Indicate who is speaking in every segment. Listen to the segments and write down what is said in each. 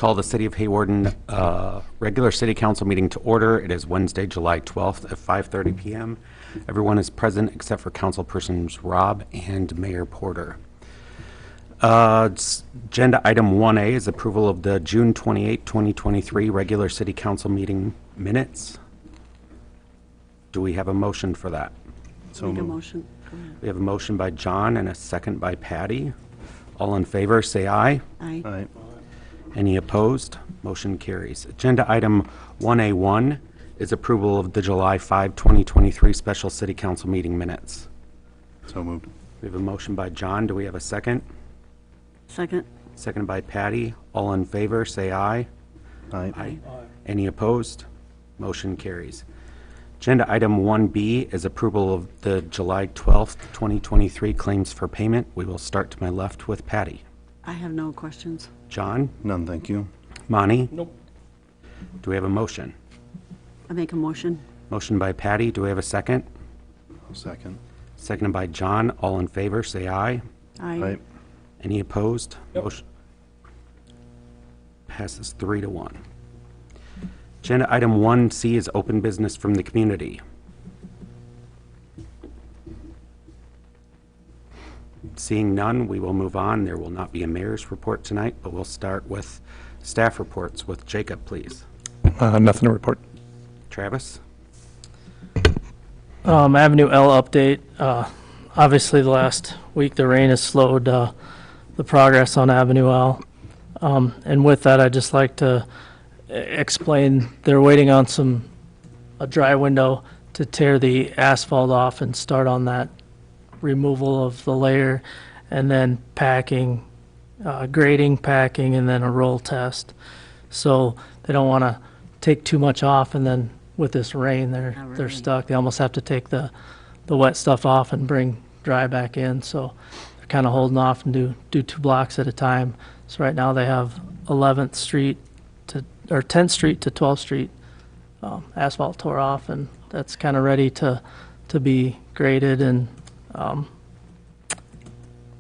Speaker 1: Call the City of Hawarden regular City Council meeting to order. It is Wednesday, July 12th at 5:30 p.m. Everyone is present except for Councilpersons Robb and Mayor Porter. Agenda item 1A is approval of the June 28, 2023 regular City Council meeting minutes. Do we have a motion for that?
Speaker 2: Make a motion. Go ahead.
Speaker 1: We have a motion by John and a second by Patty. All in favor, say aye.
Speaker 2: Aye.
Speaker 3: Aye.
Speaker 1: Any opposed? Motion carries. Agenda item 1A1 is approval of the July 5, 2023 special City Council meeting minutes.
Speaker 3: So moved.
Speaker 1: We have a motion by John. Do we have a second?
Speaker 2: Second.
Speaker 1: Second by Patty. All in favor, say aye.
Speaker 3: Aye.
Speaker 1: Any opposed? Motion carries. Agenda item 1B is approval of the July 12th, 2023 claims for payment. We will start to my left with Patty.
Speaker 2: I have no questions.
Speaker 1: John?
Speaker 3: None, thank you.
Speaker 1: Monty?
Speaker 4: Nope.
Speaker 1: Do we have a motion?
Speaker 2: I make a motion.
Speaker 1: Motion by Patty. Do we have a second?
Speaker 3: Second.
Speaker 1: Seconded by John. All in favor, say aye.
Speaker 2: Aye.
Speaker 3: Aye.
Speaker 1: Any opposed?
Speaker 4: Yep.
Speaker 1: Motion passes 3-1. Agenda item 1C is open business from the community. Seeing none, we will move on. There will not be a mayor's report tonight, but we'll start with staff reports with Jacob, please.
Speaker 5: Nothing to report.
Speaker 1: Travis?
Speaker 4: Avenue L update. Obviously, the last week the rain has slowed the progress on Avenue L. And with that, I'd just like to explain they're waiting on a dry window to tear the asphalt off and start on that removal of the layer, and then packing, grading, packing, and then a roll test. So they don't want to take too much off, and then with this rain, they're stuck. They almost have to take the wet stuff off and bring dry back in. So they're kind of holding off and do 2 blocks at a time. So right now they have 11th Street or 10th Street to 12th Street asphalt tore off, and that's kind of ready to be graded and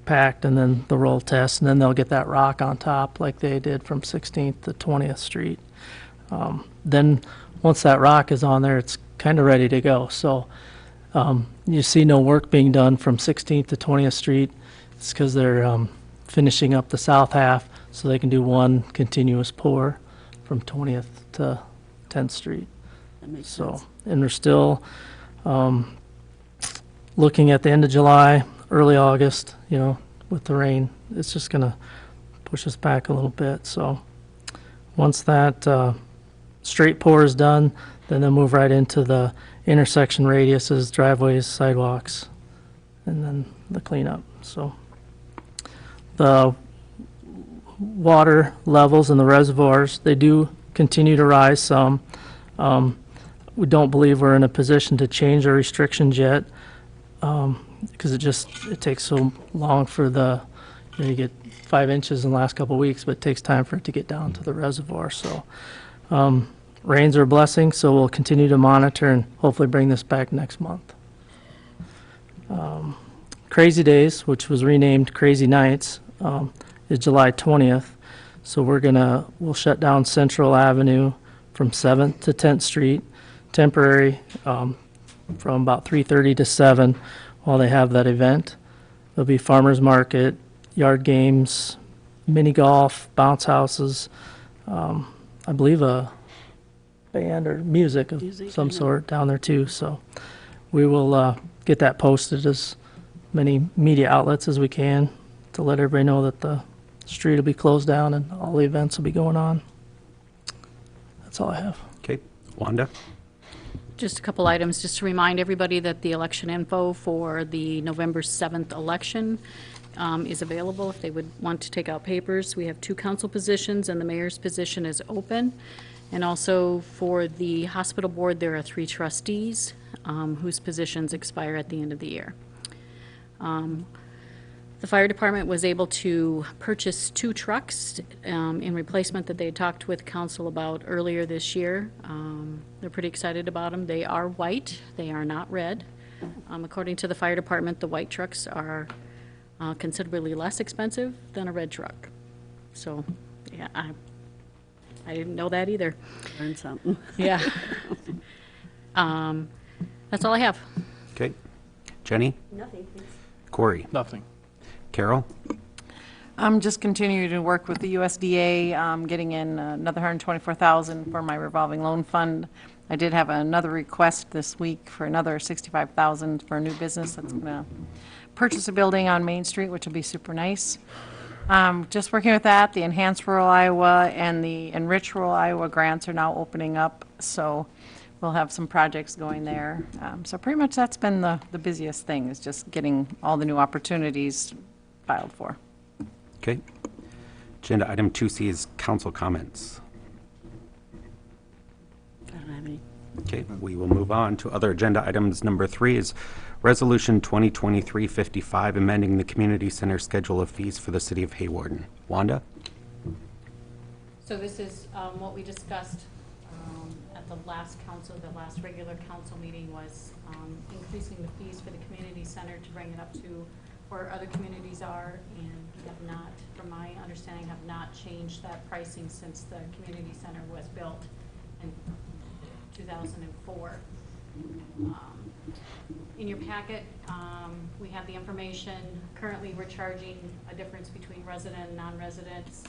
Speaker 4: packed, and then the roll test, and then they'll get that rock on top like they did from 16th to 20th Street. Then once that rock is on there, it's kind of ready to go. So you see no work being done from 16th to 20th Street. It's because they're finishing up the south half so they can do one continuous pour from 20th to 10th Street.
Speaker 2: That makes
Speaker 4: So,
Speaker 2: sense.
Speaker 4: and we're still looking at the end of July, early August, with the rain. It's just going to push us back a little bit. So once that straight pour is done, then they'll move right into the intersection radiuses, driveways, sidewalks, and then the cleanup. So the water levels in the reservoirs, they do continue to rise some. We don't believe we're in a position to change our restrictions yet, because it takes so long for you get 5 inches in the last couple of weeks, but it takes time for it to get down to the reservoir. So rains are a blessing, so we'll continue to monitor and hopefully bring this back next month. Crazy Days, which was renamed Crazy Nights, is July 20th. So we'll shut down Central Avenue from 7th to 10th Street, temporary, from about 3:30 to 7 while they have that event. There'll be farmers market, yard games, mini golf, bounce houses, I believe a band or music of some sort down there too. So we will get that posted as many media outlets as we can to let everybody know that the street will be closed down and all the events will be going on. That's all I have.
Speaker 1: Okay. Wanda?
Speaker 6: Just a couple items, just to remind everybody that the election info for the November 7th election is available if they would want to take out papers. We have 2 council positions, and the mayor's position is open. And also for the hospital board, there are 3 trustees whose positions expire at the end of the year. The fire department was able to purchase 2 trucks in replacement that they had talked with council about earlier this year. They're pretty excited about them. They are white. They are not red. According to the fire department, the white trucks are considerably less expensive than a red truck. So, yeah, I didn't know that either.
Speaker 2: Learn something.
Speaker 6: Yeah. That's all I have.
Speaker 1: Okay. Jenny?
Speaker 2: Nothing, thanks.
Speaker 1: Corey?
Speaker 5: Nothing.
Speaker 1: Carol?
Speaker 7: I'm just continuing to work with the USDA, getting in another $124,000 for my revolving loan fund. I did have another request this week for another $65,000 for a new business that's going to purchase a building on Main Street, which will be super nice. Just working with that. The Enhanced Rural Iowa and the Enrich Rural Iowa grants are now opening up, so we'll have some projects going there. So pretty much that's been the busiest thing, is just getting all the new opportunities filed for.
Speaker 1: Okay. Agenda item 2C is council comments.
Speaker 2: I don't have any.
Speaker 1: Okay, we will move on to other agenda items. Number 3 is Resolution 2023-55, amending the community center schedule of fees for the city of Hawarden. Wanda?
Speaker 6: So this is what we discussed at the last regular council meeting was increasing the fees for the community center to bring it up to where other communities are, and have not, from my understanding, have not changed that pricing since the community center was built in 2004. In your packet, we have the information. Currently, we're charging a difference between resident and non-residents,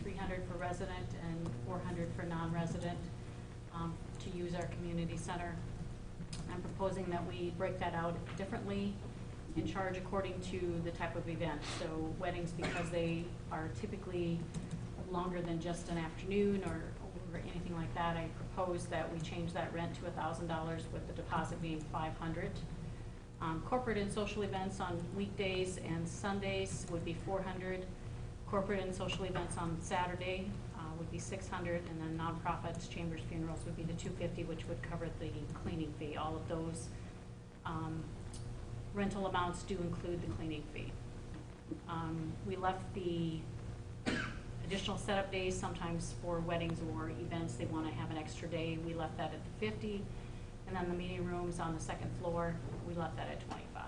Speaker 6: $300 for resident and $400 for non-resident to use our community center. I'm proposing that we break that out differently and charge according to the type of event. So weddings, because they are typically longer than just an afternoon or anything like that, I propose that we change that rent to $1,000 with the deposit being $500. Corporate and social events on weekdays and Sundays would be $400. Corporate and social events on Saturday would be $600, and then nonprofits, chambers, funerals would be the $250, which would cover the cleaning fee. All of those rental amounts do include the cleaning fee. We left the additional setup days, sometimes for weddings or events, they want to have an extra day. We left that at the 50, and then the meeting rooms on the second floor, we left that at 25.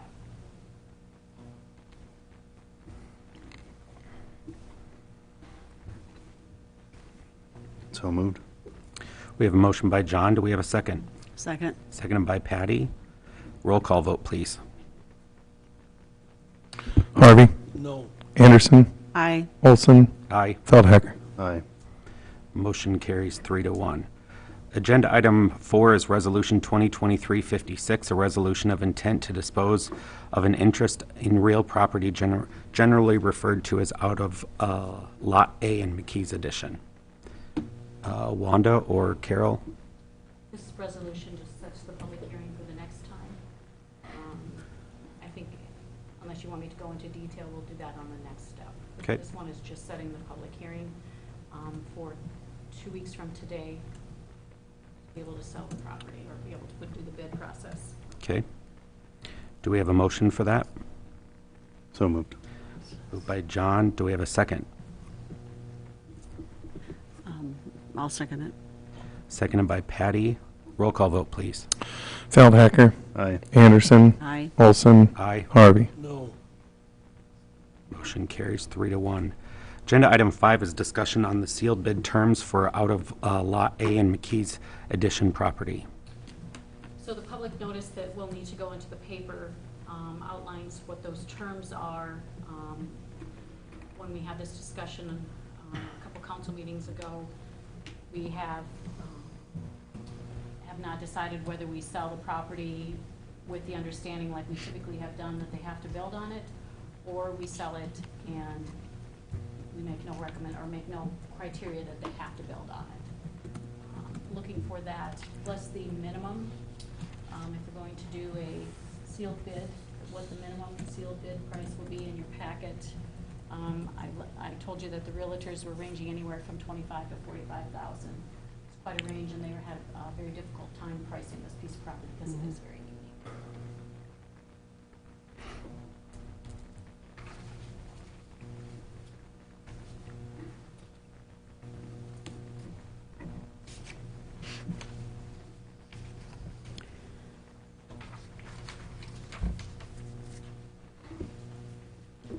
Speaker 3: So moved.
Speaker 1: We have a motion by John. Do we have a second?
Speaker 2: Second.
Speaker 1: Seconded by Patty. Roll call vote, please.
Speaker 5: Harvey? No. Anderson?
Speaker 2: Aye.
Speaker 5: Olson?
Speaker 1: Aye.
Speaker 5: Feldhecker?
Speaker 3: Aye.
Speaker 1: Motion carries 3-1. Agenda item 4 is Resolution 2023-56, a resolution of intent to dispose of an interest in real property generally referred to as out of Lot A in McKee's Addition. Wanda or Carol?
Speaker 6: This resolution just sets the public hearing for the next time. I think, unless you want me to go into detail, we'll do that on the next step.
Speaker 1: Okay.
Speaker 6: This one is just setting the public hearing for 2 weeks from today to be able to sell the property or be able to do the bid process.
Speaker 1: Okay. Do we have a motion for that?
Speaker 3: So moved.
Speaker 1: Moved by John. Do we have a second?
Speaker 2: I'll second it.
Speaker 1: Seconded by Patty. Roll call vote, please.
Speaker 5: Feldhecker?
Speaker 3: Aye.
Speaker 5: Anderson?
Speaker 2: Aye.
Speaker 5: Olson?
Speaker 1: Aye.
Speaker 5: Harvey?
Speaker 1: Motion carries 3-1. Agenda item 5 is discussion on the sealed bid terms for out of Lot A in McKee's Addition property.
Speaker 6: So the public notice that will need to go into the paper outlines what those terms are. When we had this discussion a couple council meetings ago, we have not decided whether we sell the property with the understanding, like we typically have done, that they have to build on it, or we sell it and we make no make no criteria that they have to build on it. Looking for that, plus the minimum, if we're going to do a sealed bid, what the minimum sealed bid price will be in your packet. I told you that the realtors were ranging anywhere from $25,000 to $45,000. It's quite a range, and they had a very difficult time pricing this piece of property because it is very unique.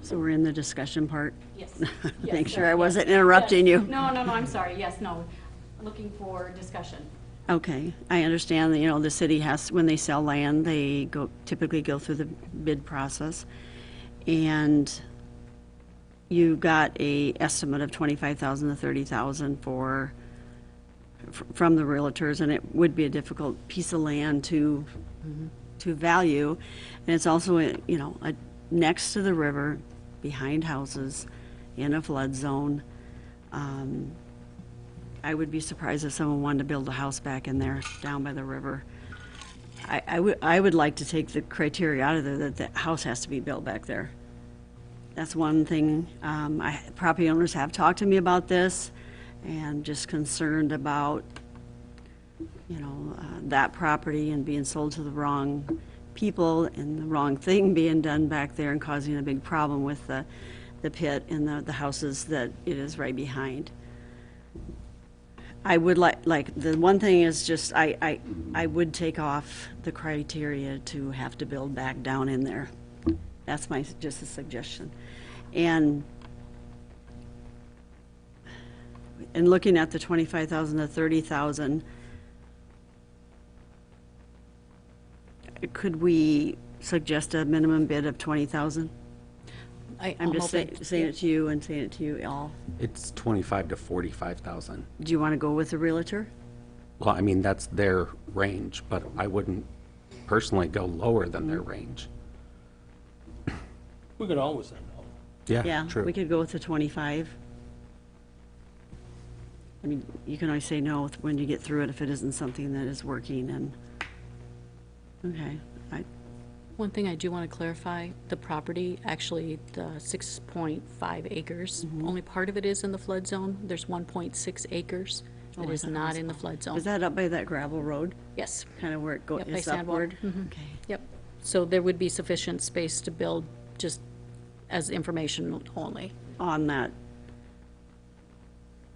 Speaker 2: So we're in the discussion part.
Speaker 6: Yes.
Speaker 2: Make sure I wasn't interrupting you.
Speaker 6: No, I'm sorry, yes, no, looking for discussion.
Speaker 2: Okay, I understand that, the city has, when they sell land, they typically go through the bid process. And you got a estimate of 25,000 to 30,000 from the realtors, and it would be a difficult piece of land to value. And it's also, next to the river, behind houses, in a flood zone. I would be surprised if someone wanted to build a house back in there, down by the river. I would like to take the criteria out of there that the house has to be built back there. That's one thing. Property owners have talked to me about this, and just concerned about, that property and being sold to the wrong people and the wrong thing being done back there and causing a big problem with the pit and the houses that it is right behind. I would like, the one thing is just, I would take off the criteria to have to build back down in there. That's just a suggestion. And looking at the 25,000 to 30,000, could we suggest a minimum bid of 20,000? I'm just saying it to you and saying it to you all.
Speaker 1: It's 25 to 45,000.
Speaker 2: Do you want to go with the realtor?
Speaker 1: Well, I mean, that's their range, but I wouldn't personally go lower than their range.
Speaker 8: We could always say no.
Speaker 1: Yeah, true.
Speaker 2: We could go with the 25. I mean, you can always say no when you get through it if it isn't something that is working, and, okay.
Speaker 6: One thing I do want to clarify, the property, actually, the 6.5 acres, only part of it is in the flood zone. There's 1.6 acres that
Speaker 2: I
Speaker 6: is
Speaker 2: thought it
Speaker 6: not
Speaker 2: was
Speaker 6: in the flood zone.
Speaker 2: Is that up by that gravel road?
Speaker 6: Yes,
Speaker 2: Kind of where it
Speaker 6: Yep, by
Speaker 2: is
Speaker 6: Sandwalk.
Speaker 2: upward? Okay.
Speaker 6: yep. So there would be sufficient space to build just as information only.
Speaker 2: On that,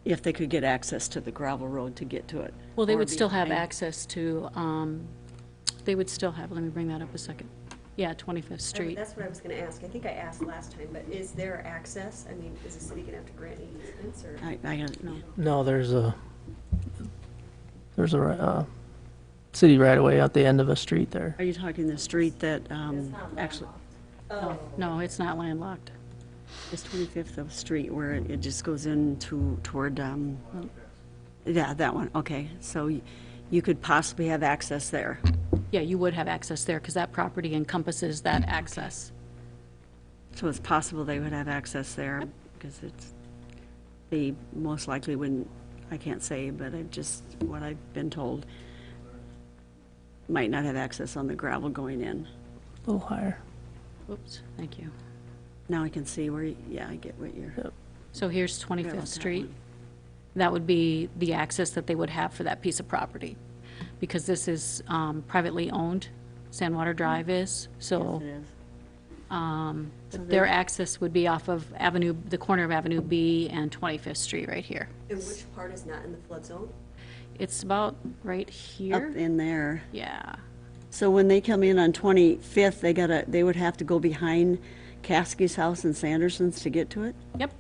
Speaker 2: if they could get access to the gravel road to get to it.
Speaker 6: Well, they
Speaker 2: or
Speaker 6: would still have
Speaker 2: behind.
Speaker 6: access to, they would still have, let me bring that up a second. Yeah, 25th Street.
Speaker 9: That's what I was gonna ask. I think I asked last time, but is there access? I mean, is the city gonna have to grant any easements or?
Speaker 2: I don't know.
Speaker 4: No, there's a city right away at the end of a street there.
Speaker 2: Are you talking the street that, actually,
Speaker 6: No, it's not landlocked.
Speaker 2: it's 25th of Street where it just goes toward, yeah, that one, okay. So you could possibly have access there.
Speaker 6: Yeah, you would have access there because that property encompasses that access.
Speaker 2: So it's possible they would have access there, because they most likely wouldn't, I can't say, but what I've been told, might not have access on the gravel going in.
Speaker 4: A little higher.
Speaker 6: Oops, thank you.
Speaker 2: Now I can see yeah, I get what you're,
Speaker 6: So here's
Speaker 2: Forgot
Speaker 6: 25th
Speaker 2: about that
Speaker 6: Street.
Speaker 2: one.
Speaker 6: That would be the access that they would have for that piece of property. Because this is privately owned, Sandwater Drive is, so
Speaker 2: it is.
Speaker 6: their access would be off of the corner of Avenue B and 25th Street right here.
Speaker 9: And which part is not in the flood zone?
Speaker 6: It's about right
Speaker 2: Up
Speaker 6: here.
Speaker 2: in there.
Speaker 6: Yeah.
Speaker 2: So when they come in on 25th, they would have to go behind Caskey's house and Sanderson's to get to it?
Speaker 6: Yep.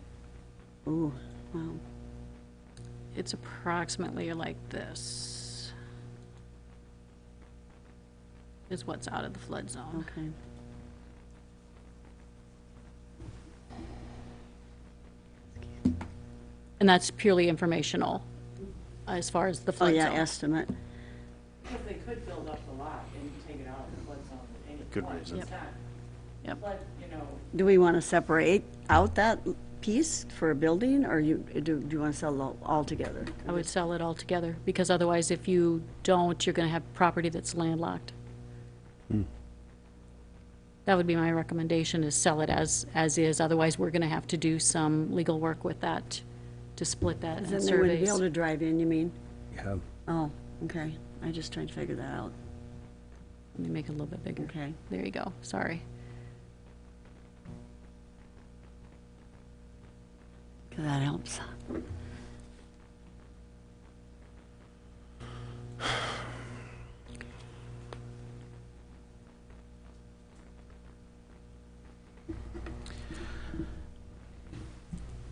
Speaker 2: Ooh, wow.
Speaker 6: It's approximately like this. Is what's out of the flood zone.
Speaker 2: Okay.
Speaker 6: And that's purely informational as far as the
Speaker 2: Oh,
Speaker 6: flood
Speaker 2: yeah,
Speaker 6: zone.
Speaker 2: estimate.
Speaker 10: Because they could build up the lot and take it out of the flood zone at any
Speaker 3: Good
Speaker 10: point.
Speaker 3: reason.
Speaker 10: It's not,
Speaker 6: Yep.
Speaker 10: flood,
Speaker 2: Do we want to separate out that piece for a building, or do you want to sell it all together?
Speaker 6: I would sell it all together, because otherwise, if you don't, you're going to have property that's landlocked. That would be my recommendation, is sell it as is. Otherwise, we're going to have to do some legal work with that to split that
Speaker 2: Then
Speaker 6: and
Speaker 2: they wouldn't be
Speaker 6: surveys.
Speaker 2: able to drive in, you mean?
Speaker 1: Yeah.
Speaker 2: Oh, okay. I just trying to figure that out.
Speaker 6: Let me make it a little bit bigger.
Speaker 2: Okay.
Speaker 6: There you go, sorry.
Speaker 2: 'Cause that helps.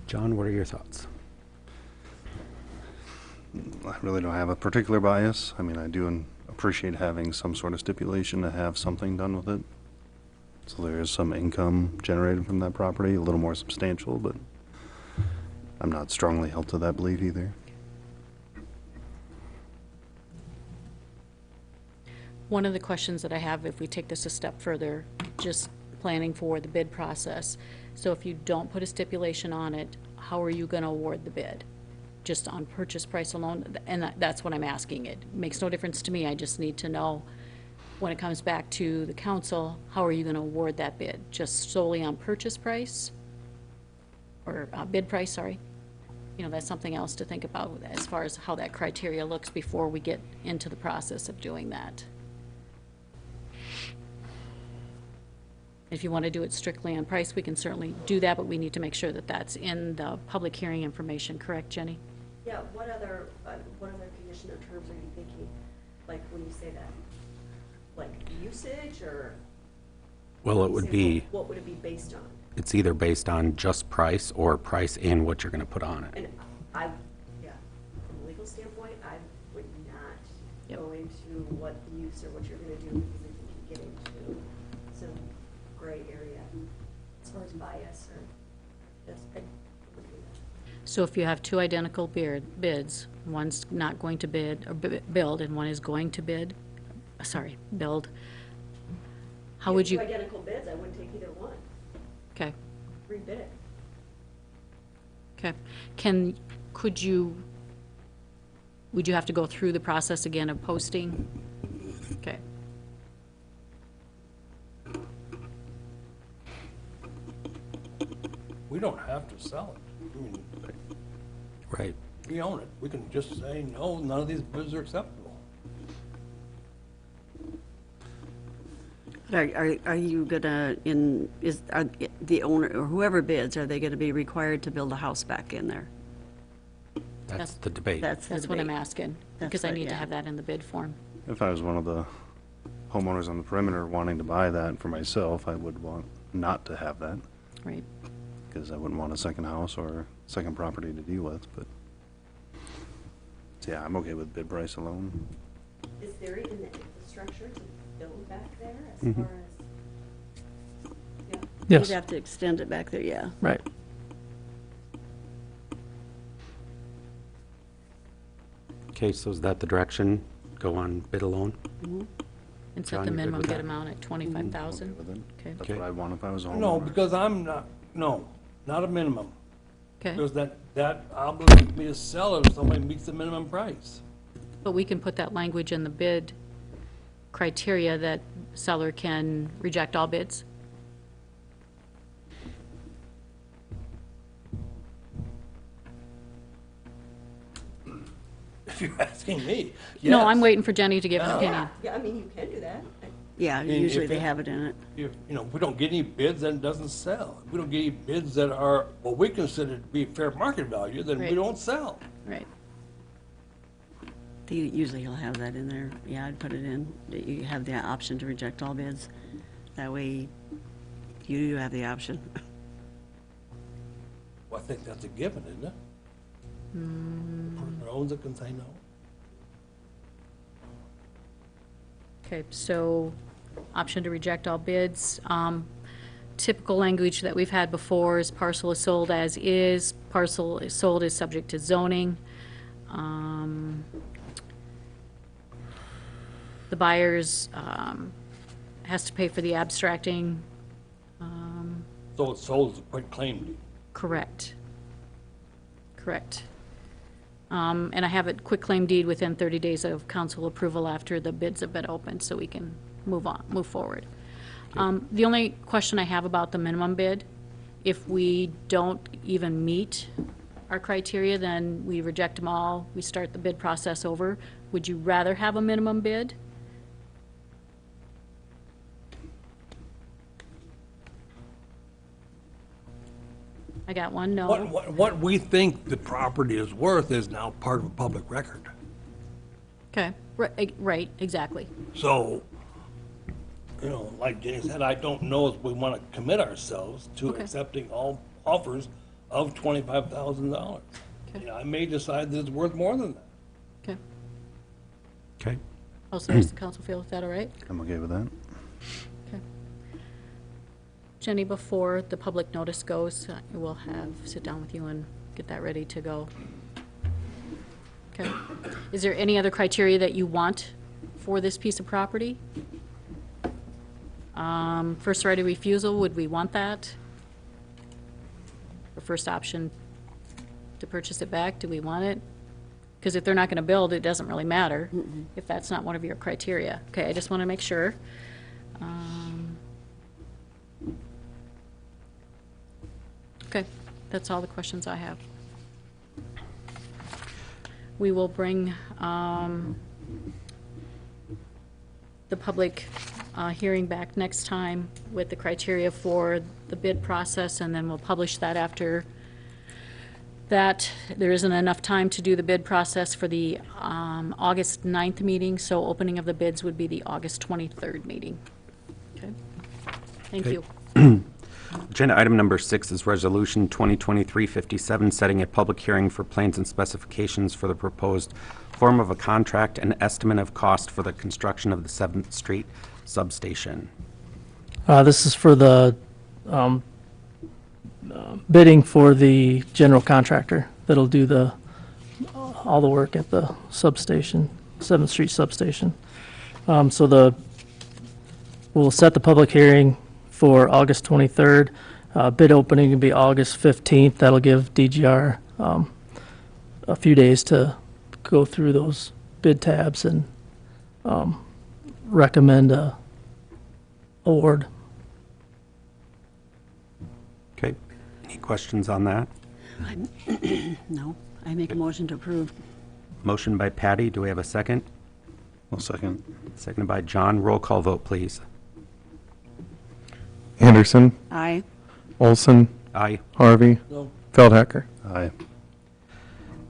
Speaker 1: John, what are your thoughts?
Speaker 3: I really don't have a particular bias. I mean, I do appreciate having some sort of stipulation to have something done with it. So there is some income generated from that property, a little more substantial, but I'm not strongly held to that belief either.
Speaker 6: One of the questions that I have, if we take this a step further, just planning for the bid process. So if you don't put a stipulation on it, how are you going to award the bid? Just on purchase price alone? And that's what I'm asking. It makes no difference to me. I just need to know, when it comes back to the council, how are you going to award that bid? Just solely on purchase price? Or bid price, sorry. You know, that's something else to think about as far as how that criteria looks before we get into the process of doing that. If you want to do it strictly on price, we can certainly do that, but we need to make sure that that's in the public hearing information, correct, Jenny?
Speaker 9: Yeah, what other condition or terms are you thinking, like, when you say that? Like usage, or?
Speaker 1: Well, it would be,
Speaker 9: What would it be based on?
Speaker 1: it's either based on just price or price and what you're going to put on it.
Speaker 9: And yeah, from a legal standpoint, I would not
Speaker 6: Yep.
Speaker 9: go into what the use or what you're gonna do, because I think you get into some gray area as far as bias or just, I wouldn't do that.
Speaker 6: So if you have two identical bids, one's not going to bid or build and one is going to build, how would you,
Speaker 9: Two identical bids, I wouldn't take either one,
Speaker 6: okay,
Speaker 9: rebid it.
Speaker 6: okay. Would you have to go through the process again of posting? Okay,
Speaker 8: We don't have to sell it. I mean,
Speaker 1: Right.
Speaker 8: we own it. We can just say, no, none of these bids are acceptable.
Speaker 2: Are you gonna, are the owner, or whoever bids, are they gonna be required to build a house back in there?
Speaker 1: That's the debate.
Speaker 2: That's the
Speaker 6: that's what I'm
Speaker 2: debate.
Speaker 6: asking,
Speaker 2: That's
Speaker 6: because I
Speaker 2: what-
Speaker 6: need to
Speaker 2: yeah.
Speaker 6: have that in the bid form.
Speaker 3: If I was one of the homeowners on the perimeter wanting to buy that for myself, I would want not to have that,
Speaker 6: Right.
Speaker 3: because I wouldn't want a second house or second property to deal with, but yeah, I'm okay with bid price alone.
Speaker 9: Is there even the infrastructure to build back there as far as? Yeah.
Speaker 4: Yes,
Speaker 2: You'd have to extend it back there, yeah.
Speaker 4: right.
Speaker 1: Okay, so is that the direction? Go on bid alone?
Speaker 6: And set
Speaker 1: John,
Speaker 6: the
Speaker 1: you good
Speaker 6: minimum
Speaker 1: with
Speaker 6: bid
Speaker 1: that?
Speaker 6: amount at 25,000?
Speaker 3: Okay with it.
Speaker 6: Okay,
Speaker 3: That's what I'd want if I was a homeowner.
Speaker 8: No, because I'm not, no, not a minimum.
Speaker 6: okay.
Speaker 8: Because that obligates me to sell it if somebody meets the minimum price.
Speaker 6: But we can put that language in the bid criteria that seller can reject all bids?
Speaker 8: If you're asking me,
Speaker 6: No, I'm
Speaker 8: yes.
Speaker 6: waiting for Jenny to give an
Speaker 8: Yeah.
Speaker 6: opinion.
Speaker 9: Yeah, I mean, you can do that.
Speaker 2: Yeah,
Speaker 8: mean,
Speaker 2: usually
Speaker 8: if
Speaker 2: they
Speaker 8: it-
Speaker 2: have it in it.
Speaker 8: If we don't get any bids, then it doesn't sell. If we don't get any bids that are what we consider to be fair market value, then we
Speaker 6: Right.
Speaker 8: don't sell.
Speaker 6: Right.
Speaker 2: Usually he'll have that in there. Yeah, I'd put it in, that you have the option to reject all bids. That way, you do have the option.
Speaker 8: Well, I think that's a given, isn't it? The person who owns it can say no.
Speaker 6: Okay, so option to reject all bids. Typical language that we've had before is parcel is sold as is, parcel is sold is subject to zoning. The buyers has to pay for the abstracting,
Speaker 8: So it's sold as a quit claim deed.
Speaker 6: correct. Correct. And I have it quick claim deed within 30 days of council approval after the bids have been opened, so we can move forward. The only question I have about the minimum bid, if we don't even meet our criteria, then we reject them all, we start the bid process over. Would you rather have a minimum bid? I got one no.
Speaker 8: What we think the property is worth is now part of a public record.
Speaker 6: Okay, right, exactly.
Speaker 8: So, like Jenny said, I don't know if we want to commit ourselves to
Speaker 6: Okay.
Speaker 8: accepting all offers of $25,000.
Speaker 6: Okay.
Speaker 8: You know, I may decide that it's worth more than that.
Speaker 6: Okay.
Speaker 1: Okay.
Speaker 6: Also, does the council feel, is that all right?
Speaker 3: I'm okay with that.
Speaker 6: Okay. Jenny, before the public notice goes, we'll sit down with you and get that ready to go. Okay. Is there any other criteria that you want for this piece of property? First right of refusal, would we want that? Or first option to purchase it back, do we want it? Because if they're not going to build, it doesn't really matter if that's not one of your criteria. Okay, I just want to make sure. Okay, that's all the questions I have. We will bring the public hearing back next time with the criteria for the bid process, and then we'll publish that after that. There isn't enough time to do the bid process for the August 9th meeting, so opening of the bids would be the August 23rd meeting. Okay? Thank
Speaker 1: Okay.
Speaker 6: you.
Speaker 1: Agenda item number 6 is Resolution 2023-57, setting a public hearing for plans and specifications for the proposed form of a contract and estimate of cost for the construction of the 7th Street substation.
Speaker 4: This is for the bidding for the general contractor that'll do all the work at the substation, 7th Street substation. We'll set the public hearing for August 23rd. Bid opening will be August 15th. That'll give DGR a few days to go through those bid tabs and recommend a award.
Speaker 1: Okay. Any questions on that?
Speaker 2: No, I make a motion to approve.
Speaker 1: Motion by Patty. Do we have a second?
Speaker 3: Well, second.
Speaker 1: Seconded by John. Roll call vote, please.
Speaker 5: Anderson,
Speaker 2: Aye.
Speaker 5: Olson,
Speaker 1: Aye.
Speaker 5: Harvey,
Speaker 8: No,
Speaker 5: Feldhacker.
Speaker 3: Aye.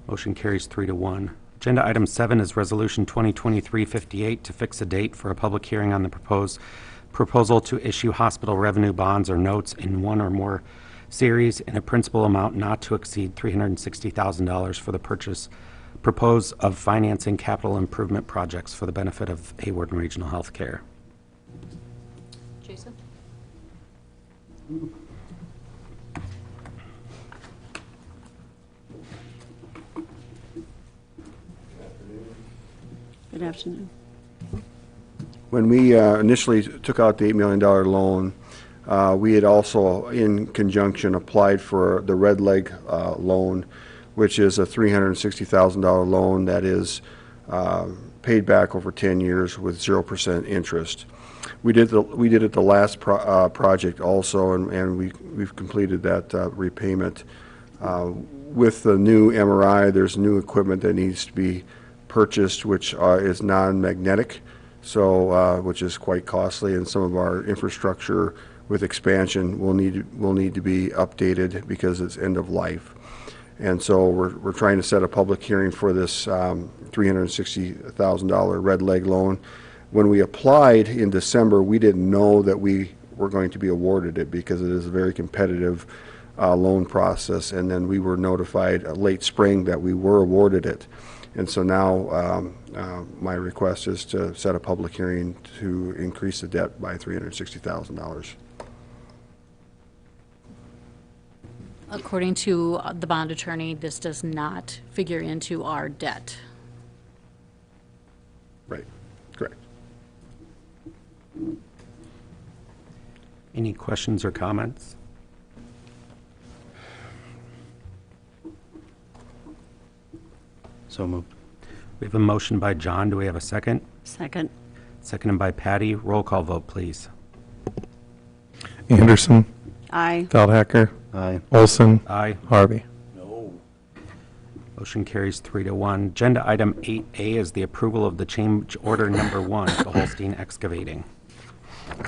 Speaker 1: Motion carries 3-1. Agenda item 7 is Resolution 2023-58 to fix a date for a public hearing on the proposal to issue hospital revenue bonds or notes in one or more series in a principal amount not to exceed $360,000 for the propose of financing capital improvement projects for the benefit of Hawarden Regional Healthcare.
Speaker 6: Jason?
Speaker 2: Good afternoon.
Speaker 11: When we initially took out the $8 million loan, we had also, in conjunction, applied for the Red Leg loan, which is a $360,000 loan that is paid back over 10 years with 0% interest. We did it the last project also, and we've completed that repayment. With the new MRI, there's new equipment that needs to be purchased, which is non-magnetic, so which is quite costly, and some of our infrastructure with expansion will need to be updated because it's end of life. And so we're trying to set a public hearing for this $360,000 Red Leg loan. When we applied in December, we didn't know that we were going to be awarded it because it is a very competitive loan process, and then we were notified late spring that we were awarded it. And so now my request is to set a public hearing to increase the debt by $360,000.
Speaker 6: According to the bond attorney, this does not figure into our debt.
Speaker 11: Right, correct.
Speaker 1: Any questions or comments?
Speaker 3: So moved.
Speaker 1: We have a motion by John. Do we have a second?
Speaker 2: Second.
Speaker 1: Seconded by Patty. Roll call vote, please.
Speaker 5: Anderson,
Speaker 2: Aye.
Speaker 5: Feldhacker,
Speaker 3: Aye.
Speaker 5: Olson,
Speaker 1: Aye.
Speaker 5: Harvey.
Speaker 8: no.
Speaker 1: Motion carries 3-1. Agenda item 8A is the approval of the change order number 1 to Holstein Excavating.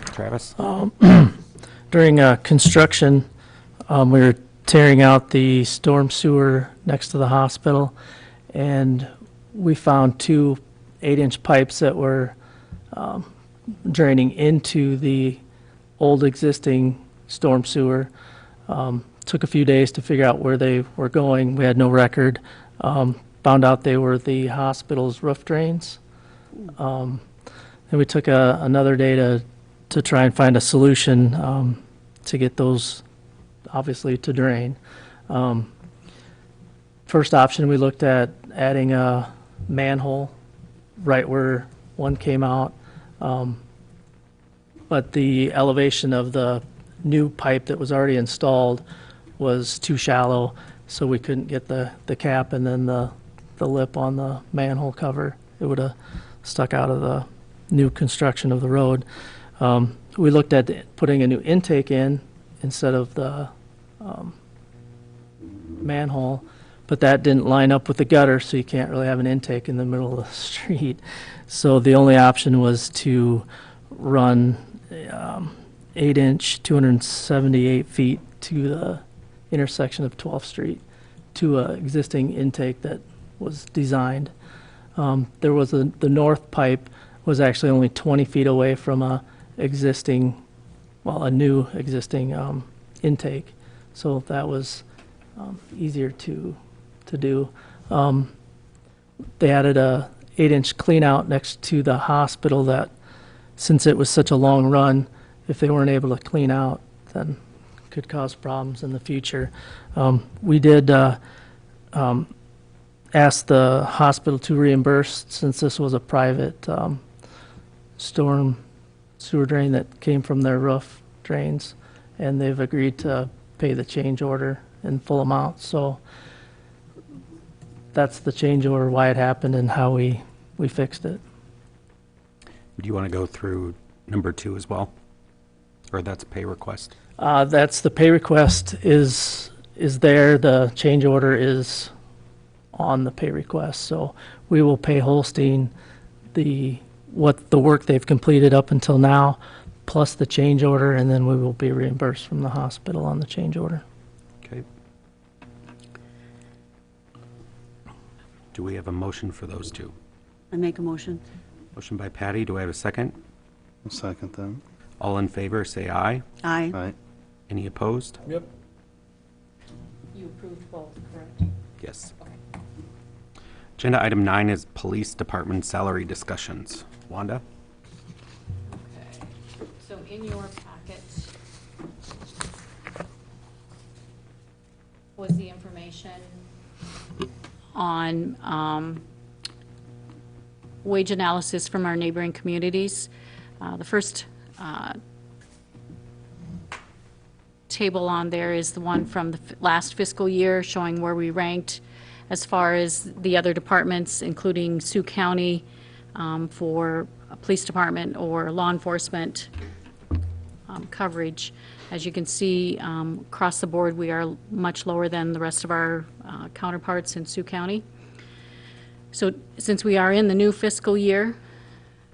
Speaker 1: Travis?
Speaker 4: During construction, we were tearing out the storm sewer next to the hospital, and we found two 8-inch pipes that were draining into the old existing storm sewer. Took a few days to figure out where they were going. We had no record. Found out they were the hospital's roof drains. And we took another day to try and find a solution to get those, obviously, to drain. First option, we looked at adding a manhole right where one came out. But the elevation of the new pipe that was already installed was too shallow, so we couldn't get the cap and then the lip on the manhole cover. It would have stuck out of the new construction of the road. We looked at putting a new intake in instead of the manhole, but that didn't line up with the gutter, so you can't really have an intake in the middle of the street. So the only option was to run 8-inch, 278 feet to the intersection of 12th Street to an existing intake that was designed. There was the north pipe was actually only 20 feet away from a new existing intake, so that was easier to do. They added a 8-inch clean out next to the hospital that, since it was such a long run, if they weren't able to clean out, then could cause problems in the future. We did ask the hospital to reimburse, since this was a private storm sewer drain that came from their roof drains, and they've agreed to pay the change order in full amount. So that's the change order, why it happened, and how we fixed it.
Speaker 1: Do you want to go through number 2 as well? Or that's a pay request?
Speaker 4: That's the pay request is there. The change order is on the pay request. So we will pay Holstein the work they've completed up until now, plus the change order, and then we will be reimbursed from the hospital on the change order.
Speaker 1: Okay. Do we have a motion for those two?
Speaker 2: I make a motion.
Speaker 1: Motion by Patty. Do I have a second?
Speaker 3: I'll second that.
Speaker 1: All in favor, say aye.
Speaker 2: Aye.
Speaker 3: Aye.
Speaker 1: Any opposed?
Speaker 8: Yep.
Speaker 6: You approved both, correct?
Speaker 1: Yes.
Speaker 6: Okay.
Speaker 1: Agenda item 9 is police department salary discussions. Wanda?
Speaker 6: Okay. So in your packet was the information on wage analysis from our neighboring communities. The first table on there is the one from the last fiscal year, showing where we ranked as far as the other departments, including Sioux County, for a police department or law enforcement coverage. As you can see, across the board, we are much lower than the rest of our counterparts in Sioux County. So since we are in the new fiscal year,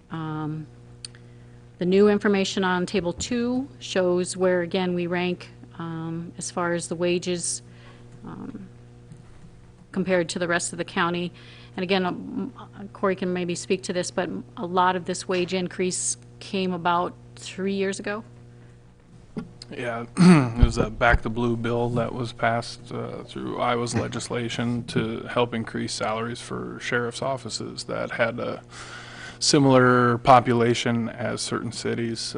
Speaker 6: the new information on Table 2 shows where, again, we rank as far as the wages compared to the rest of the county. And again, Corey can maybe speak to this, but a lot of this wage increase came about 3 years ago.
Speaker 12: Yeah, it was a Back the Blue bill that was passed through Iowa's legislation to help increase salaries for sheriff's offices that had a similar population as certain cities.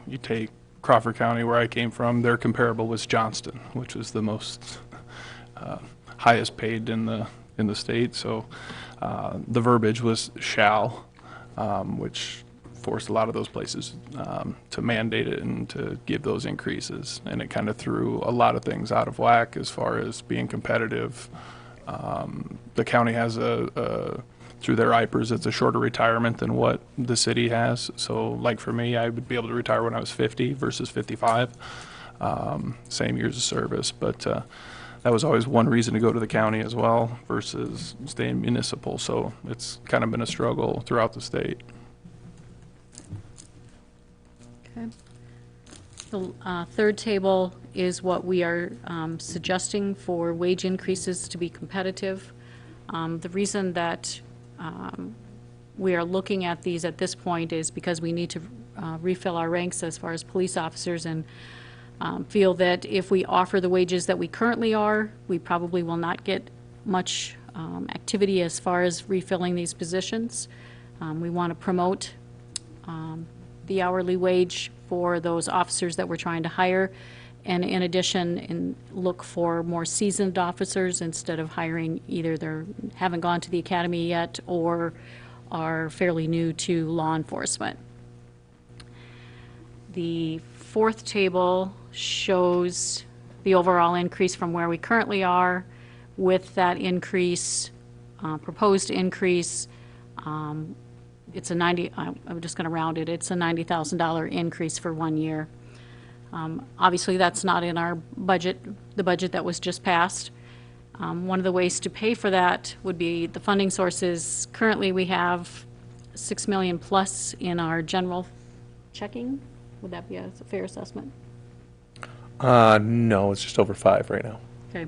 Speaker 12: You take Crawford County, where I came from, their comparable was Johnston, which was the most highest paid in the state. So the verbiage was shall, which forced a lot of those places to mandate it and to give those increases. And it kind of threw a lot of things out of whack as far as being competitive. The county has through their IPERS, it's a shorter retirement than what the city has. So like for me, I would be able to retire when I was 50 versus 55, same years of service. But that was always one reason to go to the county as well versus staying municipal. So it's kind of been a struggle throughout the state.
Speaker 6: Okay. The third table is what we are suggesting for wage increases to be competitive. The reason that we are looking at these at this point is because we need to refill our ranks as far as police officers, and Feel that if we offer the wages that we currently are, we probably will not get much activity as far as refilling these positions. We want to promote the hourly wage for those officers that we're trying to hire, and in addition, look for more seasoned officers instead of hiring either they haven't gone to the academy yet or are fairly new to law enforcement. The fourth table shows the overall increase from where we currently are. With that increase, proposed increase, it's a I'm just going to round it, it's a $90,000 increase for 1 year. Obviously, that's not in our budget, the budget that was just passed. One of the ways to pay for that would be the funding sources. Currently, we have $6 million plus in our general checking. Would that be a fair assessment?
Speaker 5: No, it's just over 5 right now.
Speaker 6: Okay.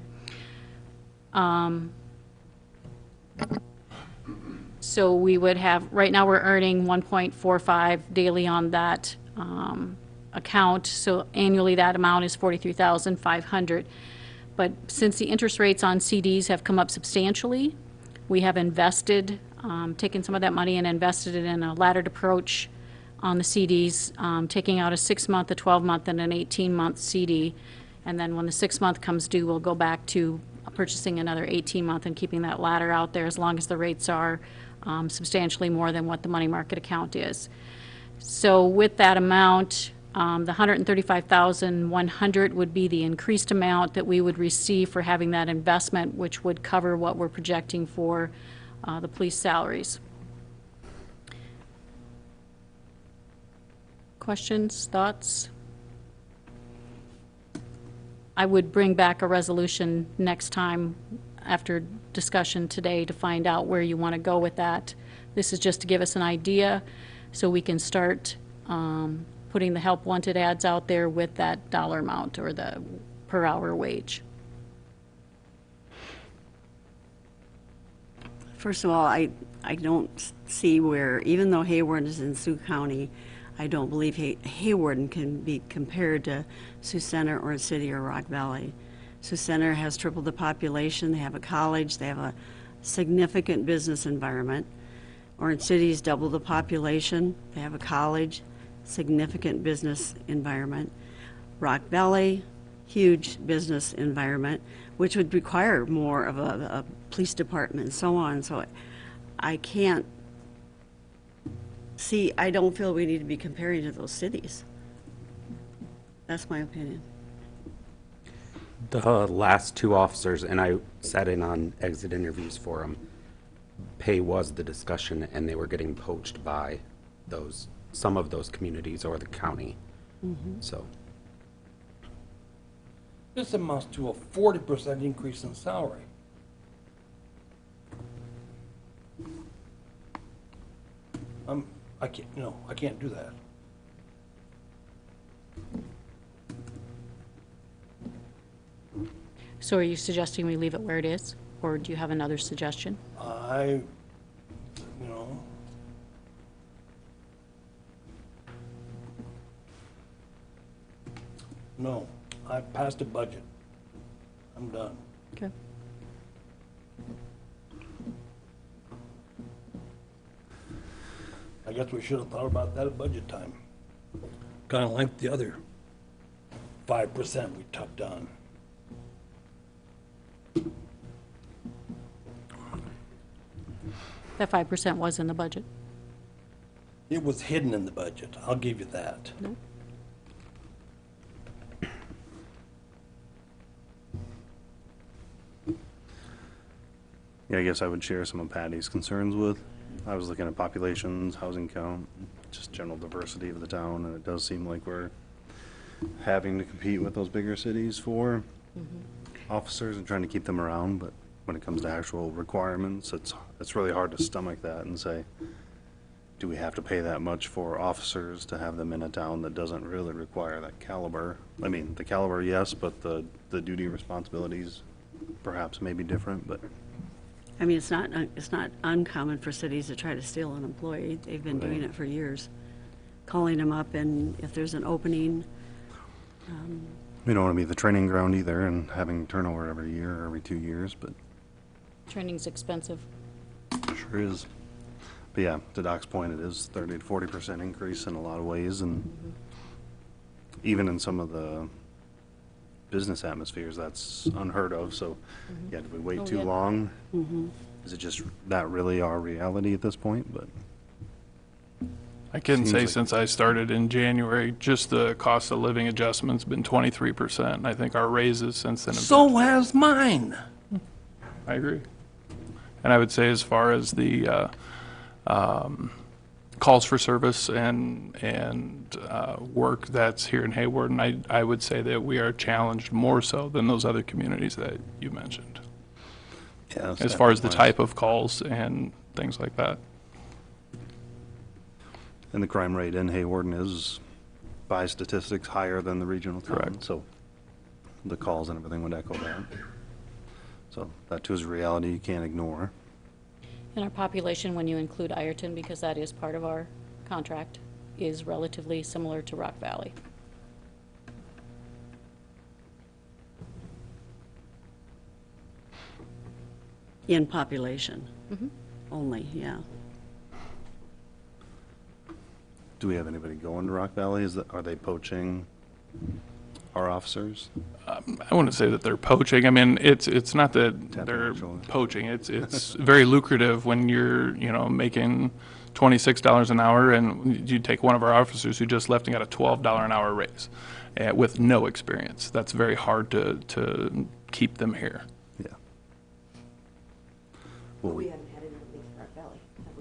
Speaker 6: So we would have, right now we're earning 1.45 daily on that account. So annually that amount is $43,500. But since the interest rates on CDs have come up substantially, we have invested, taken some of that money and invested it in a laddered approach on the CDs, taking out a 6-month, a 12-month, and an 18-month CD. And then when the 6-month comes due, we'll go back to purchasing another 18-month and keeping that ladder out there as long as the rates are substantially more than what the money market account is. So with that amount, the $135,100 would be the increased amount that we would receive for having that investment, which would cover what we're projecting for the police salaries. Questions, thoughts? I would bring back a resolution next time after discussion today to find out where you want to go with that. This is just to give us an idea so we can start putting the help wanted ads out there with that dollar amount or the per hour wage.
Speaker 2: First of all, I don't see where, even though Hawarden is in Sioux County, I don't believe Hawarden can be compared to Sioux Center or City or Rock Valley. Sioux Center has tripled the population, they have a college, they have a significant business environment. Orange City's double the population, they have a college, significant business environment. Rock Valley, huge business environment, which would require more of a police department and so on. So I can't see, I don't feel we need to be comparing to those cities. That's my opinion.
Speaker 1: The last 2 officers, and I sat in on exit interviews for them, pay was the discussion, and they were getting poached by some of those communities or the county. So
Speaker 8: This amounts to a 40% increase in salary. I can't, no, I can't do that.
Speaker 6: So are you suggesting we leave it where it is, or do you have another suggestion?
Speaker 8: No, I passed a budget. I'm done.
Speaker 6: Okay.
Speaker 8: I guess we should have thought about that at budget time. Kind of like the other 5% we tucked on.
Speaker 6: That 5% was in the budget.
Speaker 8: It was hidden in the budget, I'll give you that.
Speaker 6: Nope.
Speaker 3: Yeah, I guess I would share some of Patty's concerns with. I was looking at populations, housing count, just general diversity of the town, and it does seem like we're having to compete with those bigger cities for officers and trying to keep them around, but when it comes to actual requirements, it's really hard to stomach that and say, do we have to pay that much for officers to have them in a town that doesn't really require that caliber? I mean, the caliber, yes, but the duty responsibilities perhaps may be different, but
Speaker 2: I mean, it's not uncommon for cities to try to steal an employee. They've been doing it for years, calling them up, and if there's an opening,
Speaker 3: We don't want to be the training ground either and having turnover every year or every 2 years, but
Speaker 6: Training's expensive.
Speaker 3: it sure is. But yeah, to Doc's point, it is 30 to 40% increase in a lot of ways, and even in some of the business atmospheres, that's unheard of. So, yeah, did we wait
Speaker 6: Oh,
Speaker 3: too
Speaker 6: yeah.
Speaker 3: long? Is it just not really our reality at this point? But
Speaker 12: I can
Speaker 3: Seems
Speaker 12: say
Speaker 3: like-
Speaker 12: since I started in January, just the cost of living adjustment's been 23%. And I think our raises since then have been.
Speaker 8: So has mine.
Speaker 12: I agree. And I would say as far as the calls for service and work that's here in Hawarden, I would say that we are challenged more so than those other communities that you mentioned,
Speaker 3: yeah,
Speaker 12: as far as the
Speaker 3: staffing-wise.
Speaker 12: type of calls and things like that.
Speaker 3: And the crime rate in Hawarden is, by statistics, higher than the regional town.
Speaker 12: Correct.
Speaker 3: So the calls and everything would echo that. So that too is a reality you can't ignore.
Speaker 6: And our population, when you include Ireton, because that is part of our contract, is relatively similar to Rock Valley.
Speaker 2: In population. Only, yeah.
Speaker 3: Do we have anybody going to Rock Valley? Are they poaching our officers?
Speaker 12: I wouldn't say that they're poaching. I mean, it's not that they're
Speaker 3: actually.
Speaker 12: poaching. It's very lucrative when you're, making $26 an hour and you take one of our officers who just left and got a $12 an hour raise with no experience. That's very hard to keep them here.
Speaker 3: Yeah.
Speaker 9: But
Speaker 3: Well,
Speaker 9: we haven't had anyone leave Rock Valley, have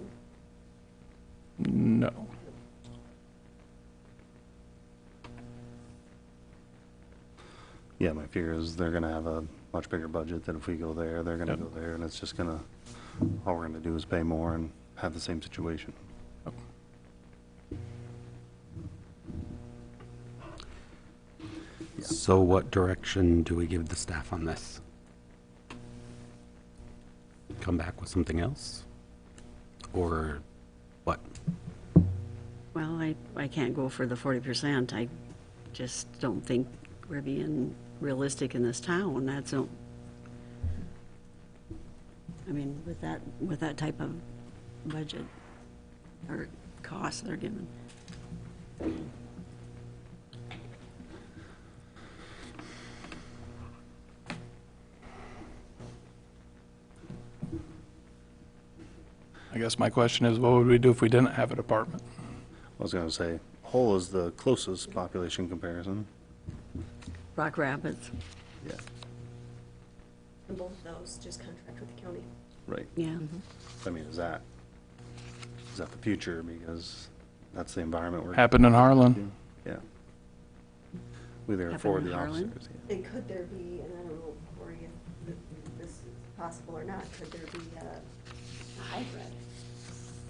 Speaker 9: we?
Speaker 12: No.
Speaker 3: yeah, my fear is they're gonna have a much bigger budget than if we go there, they're gonna
Speaker 12: Yep.
Speaker 3: go there, and it's just gonna, all we're gonna do is pay more and have the same situation.
Speaker 1: So what direction do we give the staff on this? Come back with something else? Or what?
Speaker 2: Well, I can't go for the 40%. I just don't think we're being realistic in this town. That's no, I mean, with that type of budget or cost they're given.
Speaker 12: I guess my question is, what would we do if we didn't have a department?
Speaker 3: I was gonna say, Hull is the closest population comparison.
Speaker 2: Rock Rapids,
Speaker 3: Yeah.
Speaker 9: And both of those just contract with the county.
Speaker 3: Right.
Speaker 2: yeah.
Speaker 3: I mean, is that the future? Because that's the environment we're.
Speaker 12: Happened in Harlan.
Speaker 3: Yeah. We there
Speaker 2: Happened
Speaker 3: for
Speaker 2: in
Speaker 3: the
Speaker 2: Harlan?
Speaker 3: officers. Yeah.
Speaker 9: And could there be, and I don't know, Cory, if this is possible or not, could there be a hybrid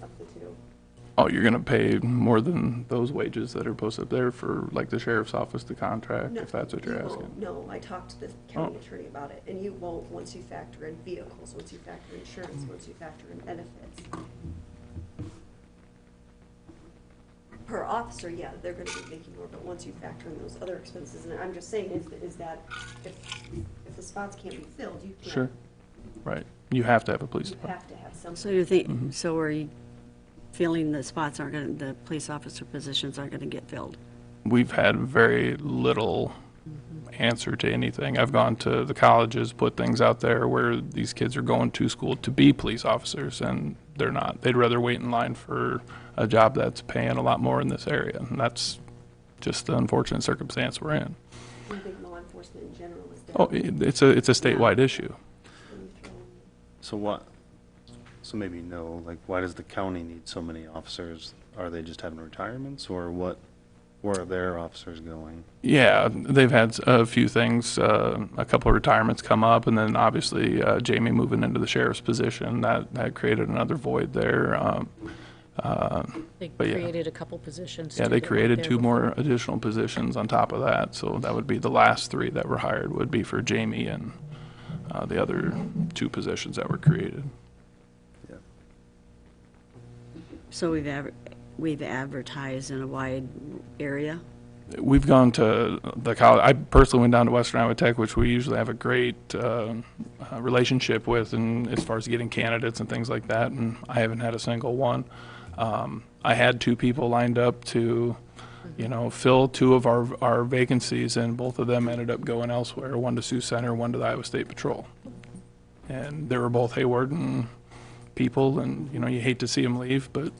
Speaker 9: of the two?
Speaker 12: Oh, you're gonna pay more than those wages that are posted there for, like, the sheriff's office to contract,
Speaker 9: No,
Speaker 12: if that's what you're
Speaker 9: you
Speaker 12: asking.
Speaker 9: won't. No, I talked to the county
Speaker 12: Oh.
Speaker 9: attorney about it, and you won't once you factor in vehicles, once you factor in insurance, once you factor in benefits. Per officer, yeah, they're gonna be making more, but once you factor in those other expenses, and I'm just saying, is that if the spots can't be filled, you can't.
Speaker 12: Sure. Right. You have to have a police
Speaker 9: You
Speaker 12: department.
Speaker 9: have to have something.
Speaker 2: So you think, so are you feeling the spots aren't gonna, the police officer positions aren't gonna get filled?
Speaker 12: We've had very little answer to anything. I've gone to the colleges, put things out there where these kids are going to school to be police officers, and they're not. They'd rather wait in line for a job that's paying a lot more in this area, and that's just the unfortunate circumstance we're in.
Speaker 9: I think law enforcement in general is down.
Speaker 12: Oh, it's a statewide issue.
Speaker 9: When you throw in-
Speaker 3: So what? So maybe like, why does the county need so many officers? Are they just having retirements, or what? Where are their officers going?
Speaker 12: Yeah, they've had a few things, a couple of retirements come up, and then obviously Jamie moving into the sheriff's position, that created another void there.
Speaker 6: They
Speaker 12: But yeah.
Speaker 6: created a couple positions.
Speaker 12: Yeah,
Speaker 6: too
Speaker 12: they
Speaker 6: that weren't
Speaker 12: created
Speaker 6: there
Speaker 12: 2
Speaker 6: before.
Speaker 12: more additional positions on top of that, so that would be the last 3 that were hired would be for Jamie and the other 2 positions that were created.
Speaker 3: Yeah.
Speaker 2: So we've advertised in a wide area,
Speaker 12: We've gone to the college. I personally went down to Western Iowa Tech, which we usually have a great relationship with, and as far as getting candidates and things like that. And I haven't had a single one. I had 2 people lined up to, fill 2 of our vacancies, and both of them ended up going elsewhere. One to Sioux Center, one to the Iowa State Patrol. And they were both Hawarden people, and you hate to see them leave, but.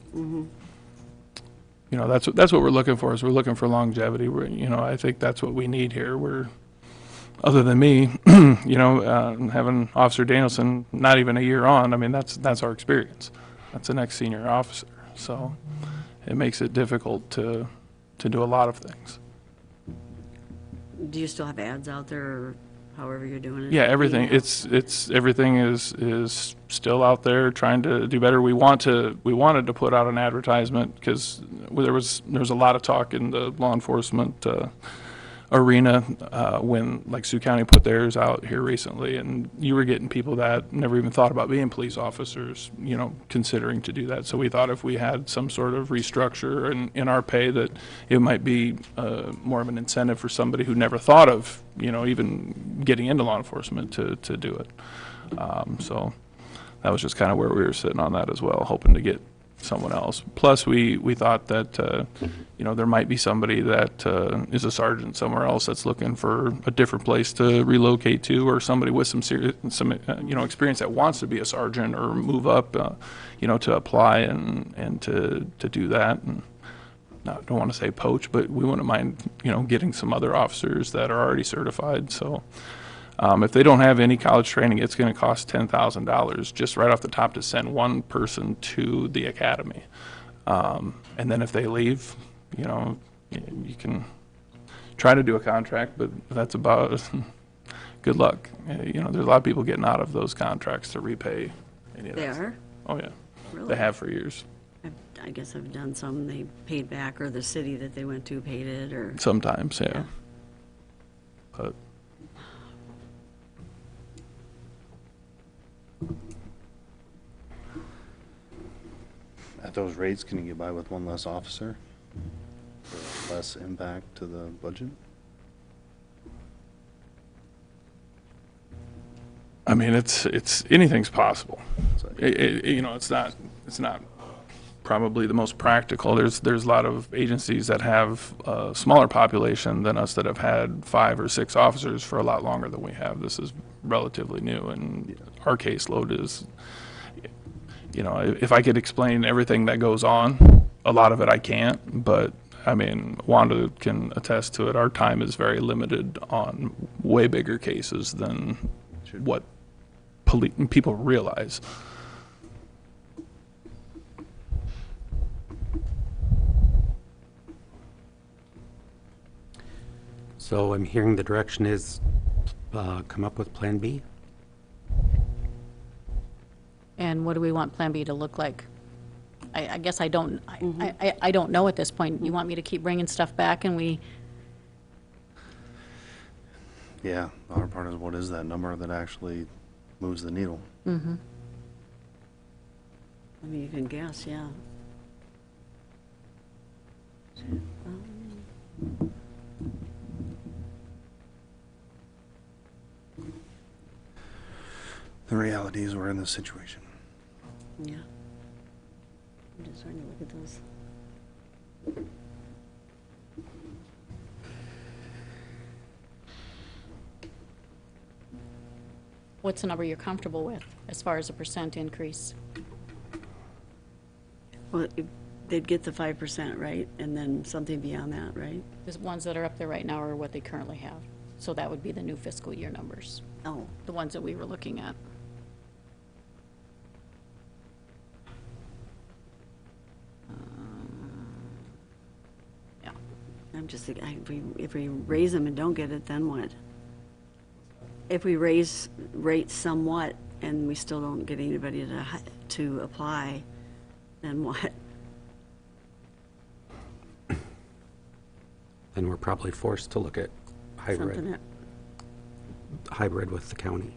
Speaker 12: That's what we're looking for. Is we're looking for longevity. I think that's what we need here. Other than me, having Officer Danielson not even a year on. I mean, that's our experience. That's the next senior officer. So it makes it difficult to do a lot of things.
Speaker 2: Do you still have ads out there, or however you're doing it?
Speaker 12: Yeah, everything. It's everything is still out there trying to do better. We wanted to put out an advertisement because there was a lot of talk in the law enforcement arena when like Sioux County put theirs out here recently, and you were getting people that never even thought about being police officers, considering to do that. So we thought if we had some sort of restructure in our pay, that it might be more of an incentive for somebody who never thought of, even getting into law enforcement to do it. So that was just kind of where we were sitting on that as well, hoping to get someone else. Plus, we thought that there might be somebody that is a sergeant somewhere else that's looking for a different place to relocate to, or somebody with some experience that wants to be a sergeant or move up, to apply and to do that. And I don't want to say poach, but we wouldn't mind getting some other officers that are already certified. So. If they don't have any college training, it's going to cost $10,000 just right off the top to send one person to the academy. And then if they leave, you can try to do a contract, but that's about good luck. There's a lot of people getting out of those contracts to repay any of that.
Speaker 2: They are?
Speaker 12: Oh, yeah.
Speaker 2: Really?
Speaker 12: They have for years.
Speaker 2: I guess I've done some they paid back, or the city that they went to paid it, or.
Speaker 12: Sometimes, yeah. But.
Speaker 3: At those rates, can you get by with one less officer? For less impact to the budget?
Speaker 12: I mean, it's anything's possible.
Speaker 3: So-
Speaker 12: It's not probably the most practical. There's a lot of agencies that have a smaller population than us that have had 5 or 6 officers for a lot longer than we have. This is relatively new, and our caseload is, if I could explain everything that goes on, a lot of it I can't, but I mean, Wanda can attest to it. Our time is very limited on way bigger cases than what people realize.
Speaker 1: So I'm hearing the direction is come up with Plan B?
Speaker 6: And what do we want Plan B to look like? I guess I don't know at this point. You want me to keep bringing stuff back and we,
Speaker 3: Yeah, the hard part is what is that number that actually moves the needle?
Speaker 2: I mean, you can guess, yeah.
Speaker 3: The reality is we're in this situation.
Speaker 2: Yeah. I'm just trying to look at those.
Speaker 6: what's the number you're comfortable with as far as a % increase?
Speaker 2: Well, they'd get the 5%, right? And then something beyond that, right?
Speaker 6: The ones that are up there right now are what they currently have. So that would be the new fiscal year numbers,
Speaker 2: Oh,
Speaker 6: the ones that we were looking at. Yeah.
Speaker 2: I'm just thinking, if we raise them and don't get it, then what? If we raise rates somewhat and we still don't get anybody to apply, then what?
Speaker 1: Then we're probably forced to look at
Speaker 2: Something
Speaker 1: hybrid,
Speaker 2: that,
Speaker 1: hybrid with the county.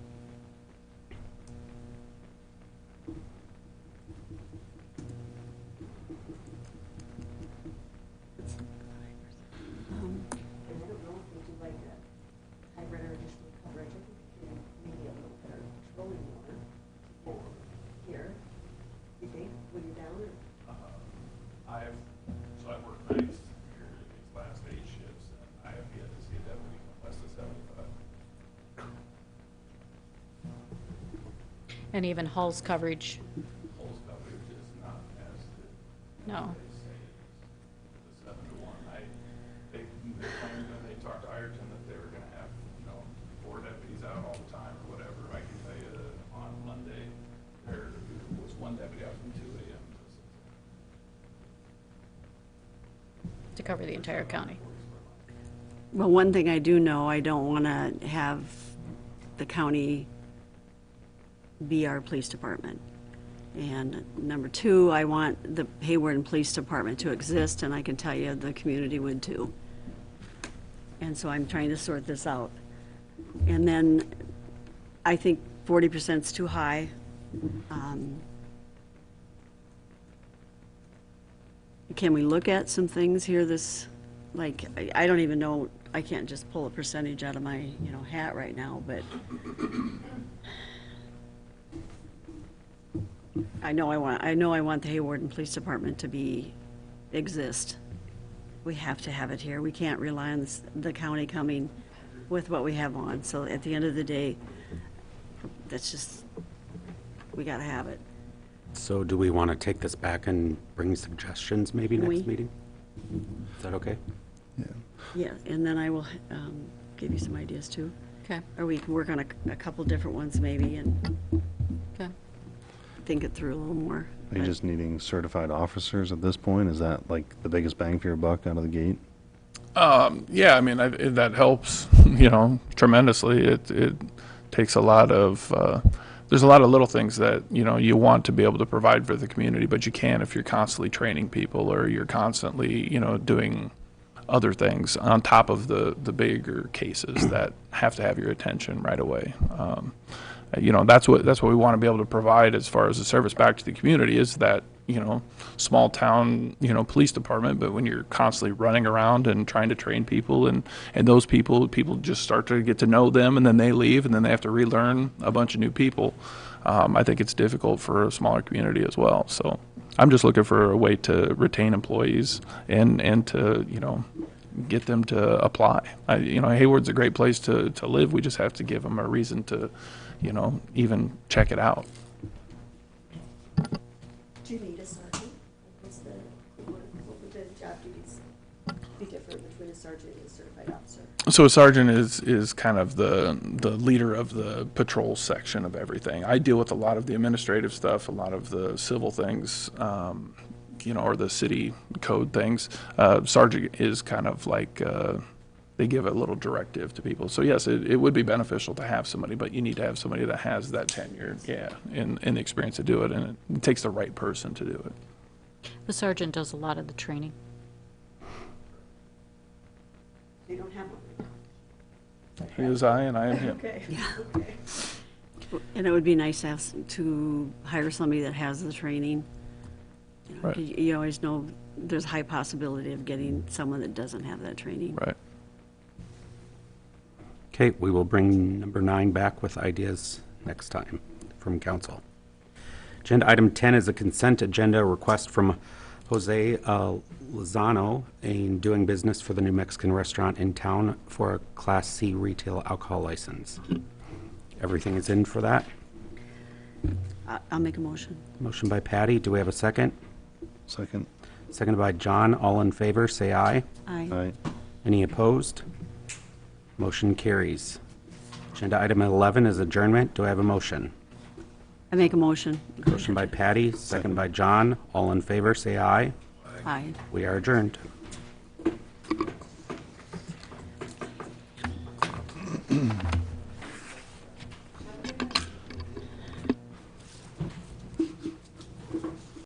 Speaker 6: And even Hull's coverage,
Speaker 12: Holes coverage is not as good.
Speaker 6: no.
Speaker 12: The 7-to-1. They claimed when they talked to Ireton that they were gonna have, 4 deputies out all the time or whatever. I can tell you that on Monday, there was 1 deputy out from 2 a.m.
Speaker 6: To cover the entire county.
Speaker 2: Well, one thing I do know, I don't want to have the county be our police department. And number 2, I want the Hawarden Police Department to exist, and I can tell you the community would too. And so I'm trying to sort this out. And then I think 40% is too high. Can we look at some things here like, I don't even know, I can't just pull a percentage out of my, hat right now, but I know I want the Hawarden Police Department to exist. We have to have it here. We can't rely on the county coming with what we have on. So at the end of the day, that's just, we gotta have it.
Speaker 1: So do we want to take this back and bring suggestions maybe
Speaker 2: Can we?
Speaker 1: next meeting? Is that okay?
Speaker 2: Yeah, and then I will give you some ideas too.
Speaker 6: Okay,
Speaker 2: Or we can work on a couple different ones maybe and
Speaker 6: okay.
Speaker 2: think it through a little more.
Speaker 3: Are you just needing certified officers at this point? Is that like the biggest bang for your buck out of the gate?
Speaker 12: Yeah, I mean, that helps, tremendously. It takes a lot of, there's a lot of little things that, you want to be able to provide for the community, but you can't if you're constantly training people or you're constantly, doing other things on top of the bigger cases that have to have your attention right away. That's what we want to be able to provide as far as the service back to the community is that, small town, police department. But when you're constantly running around and trying to train people and those people just start to get to know them and then they leave and then they have to relearn a bunch of new people. I think it's difficult for a smaller community as well. So I'm just looking for a way to retain employees and to, get them to apply. Hayward's a great place to live. We just have to give them a reason to, even check it out.
Speaker 9: Do you need a sergeant? What would the job duties be different between a sergeant and a certified officer?
Speaker 12: So a sergeant is kind of the leader of the patrol section of everything. I deal with a lot of the administrative stuff, a lot of the civil things, or the city code things. Sergeant is kind of like, they give a little directive to people. So yes, it would be beneficial to have somebody, but you need to have somebody that has that tenure, and the experience to do it, and it takes the right person to do it.
Speaker 6: The sergeant does a lot of the training.
Speaker 9: You don't have one right
Speaker 12: He is I, and I am him.
Speaker 9: Okay. Okay.
Speaker 2: And it would be nice to hire somebody that has the training.
Speaker 12: Right.
Speaker 2: You always know there's a high possibility of getting someone that doesn't have that training.
Speaker 12: Right.
Speaker 1: Okay, we will bring number 9 back with ideas next time from council. Agenda item 10 is a consent agenda request from Jose Lozano in doing business for the New Mexican restaurant in town for a Class C retail alcohol license. Everything is in for that.
Speaker 2: I'll make a motion.
Speaker 1: Motion by Patty. Do we have a second?
Speaker 3: Second.
Speaker 1: Seconded by John. All in favor, say aye.
Speaker 2: Aye.
Speaker 3: Aye.
Speaker 1: Any opposed? Motion carries. Agenda item 11 is adjournment. Do I have a motion?
Speaker 2: I make a motion.
Speaker 1: Motion by Patty, second by John. All in favor, say aye.
Speaker 2: Aye.
Speaker 1: We are adjourned.